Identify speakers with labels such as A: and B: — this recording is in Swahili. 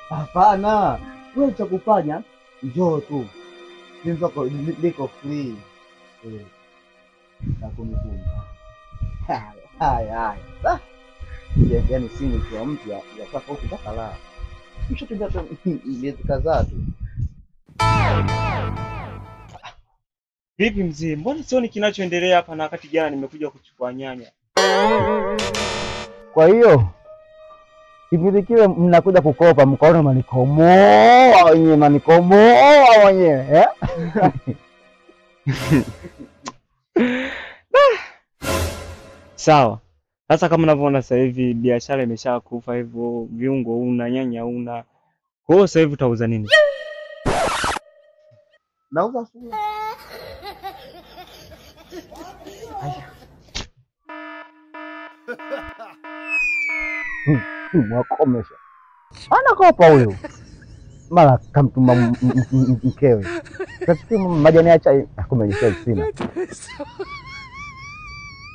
A: Hapana, wewe cha kufanya njoo tu. Niko free. Na kunifunga. Haya. Yaani simu kwa mpya ya sasa ukitaka la. Mshatembea tu miezi kadhaa tu.
B: Vipi mzee? Mbona sioni kinachoendelea hapa na wakati jana nimekuja kuchukua nyanya?
A: Kwa hiyo kipindi kile mnakuja kukopa mkaona manikomoa wenyewe eh?
B: Sawa. Sasa kama unavyoona sasa hivi biashara imeshakufa hivyo, viungo una, nyanya una. Kwa hiyo sasa hivi utauza nini?
A: Nauza sura. Mwakomesha. Anakopa huyo. Mara kamtuma mkewe. Sasa majani ya chai kumejisha sina.